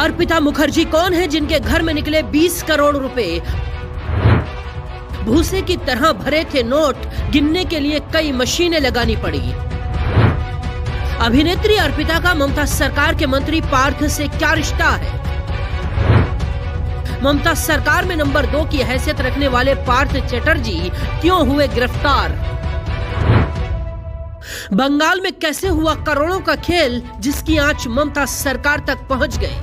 अर्पिता मुखर्जी कौन है जिनके घर में निकले 20 करोड़ रुपए? भूसे की तरह भरे थे नोट, गिनने के लिए कई मशीनें लगानी पड़ी। अभिनेत्री अर्पिता का ममता सरकार के मंत्री पार्थ से क्या रिश्ता है? ममता सरकार में नंबर 2 की हैसियत रखने वाले पार्थ चटर्जी क्यों हुए गिरफ्तार? बंगाल में कैसे हुआ करोड़ों का खेल जिसकी आंच ममता सरकार तक पहुंच गई?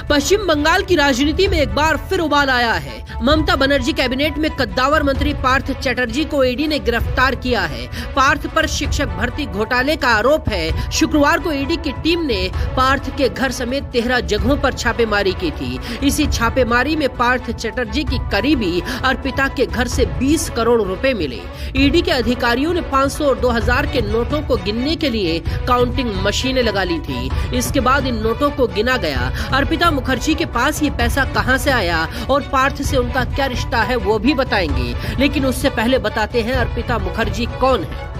पश्चिम बंगाल की राजनीति में एक बार फिर उबाल आया है। ममता बनर्जी कैबिनेट में कद्दावर मंत्री पार्थ चटर्जी को ईडी ने गिरफ्तार किया है। पार्थ पर शिक्षक भर्ती घोटाले का आरोप है। शुक्रवार को ईडी की टीम ने पार्थ के घर समेत 13 जगहों पर छापेमारी की थी। इसी छापेमारी में पार्थ चटर्जी की करीबी अर्पिता के घर से 20 करोड़ रुपए मिले। ईडी के अधिकारियों ने 500 और 2000 के नोटों को गिनने के लिए काउंटिंग मशीनें लगा ली थी। इसके बाद इन नोटों को गिना गया। अर्पिता मुखर्जी के पास ये पैसा कहां से आया और पार्थ से उनका क्या रिश्ता है वो भी बताएंगे, लेकिन उससे पहले बताते हैं अर्पिता मुखर्जी कौन है।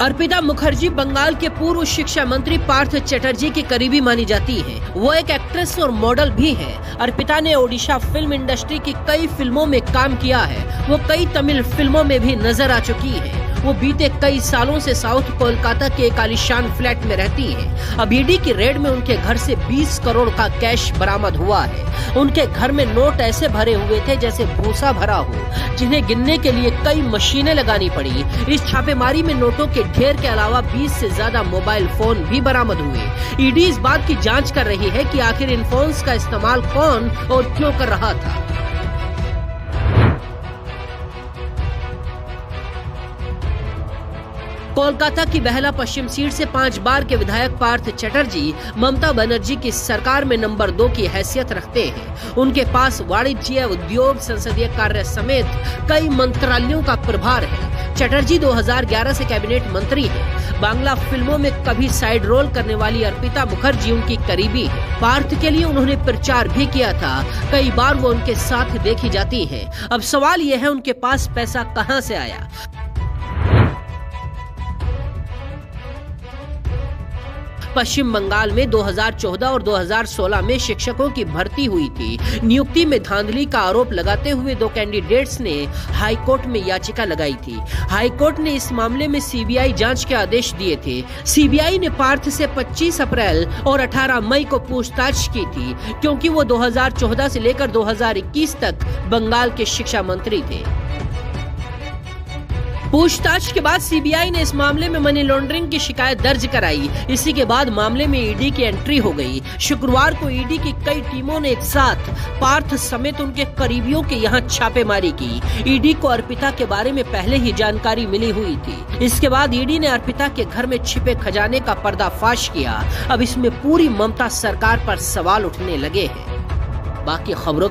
अर्पिता मुखर्जी बंगाल के पूर्व शिक्षा मंत्री पार्थ चटर्जी की करीबी मानी जाती है। वो एक एक्ट्रेस और मॉडल भी है। अर्पिता ने ओडिशा फिल्म इंडस्ट्री की कई फिल्मों में काम किया है। वो कई तमिल फिल्मों में भी नजर आ चुकी है। वो बीते कई सालों से साउथ कोलकाता के एक आलीशान फ्लैट में रहती है। अब ईडी की रेड में उनके घर से 20 करोड़ का कैश बरामद हुआ है। उनके घर में नोट ऐसे भरे हुए थे जैसे भूसा भरा हो, जिन्हें गिनने के लिए कई मशीनें लगानी पड़ी। इस छापेमारी में नोटों के ढेर के अलावा 20 से ज्यादा मोबाइल फोन भी बरामद हुए। ईडी इस बात की जांच कर रही है कि आखिर इन फोन्स का इस्तेमाल कौन और क्यों कर रहा था। कोलकाता की बहला पश्चिम सीट से 5 बार के विधायक पार्थ चटर्जी ममता बनर्जी की सरकार में नंबर 2 की हैसियत रखते हैं। उनके पास वाणिज्य, उद्योग, संसदीय कार्य समेत कई मंत्रालयों का प्रभार है। चटर्जी 2011 से कैबिनेट मंत्री हैं। बांग्ला फिल्मों में कभी साइड रोल करने वाली अर्पिता मुखर्जी उनकी करीबी है। पार्थ के लिए उन्होंने प्रचार भी किया था। कई बार वो उनके साथ देखी जाती हैं। अब सवाल यह है उनके पास पैसा कहां से आया। पश्चिम बंगाल में 2014 और 2016 में शिक्षकों की भर्ती हुई थी। नियुक्ति में धांधली का आरोप लगाते हुए 2 कैंडिडेट्स ने हाईकोर्ट में याचिका लगाई थी। हाईकोर्ट ने इस मामले में सीबीआई जांच के आदेश दिए थे। सीबीआई ने पार्थ से 25 अप्रैल और 18 मई को पूछताछ की थी, क्योंकि वो 2014 से लेकर 2021 तक बंगाल के शिक्षा मंत्री थे। पूछताछ के बाद सीबीआई ने इस मामले में मनी लॉन्ड्रिंग की शिकायत दर्ज कराई। इसी के बाद मामले में ईडी की एंट्री हो गई। शुक्रवार को ईडी की कई टीमों ने एक साथ पार्थ समेत उनके करीबियों के यहां छापेमारी की। ईडी को अर्पिता के बारे में पहले ही जानकारी मिली हुई थी। इसके बाद ईडी ने अर्पिता के घर में छिपे खजाने का पर्दाफाश किया। अब इसमें पूरी ममता सरकार पर सवाल उठने लगे हैं। बाकी खबरों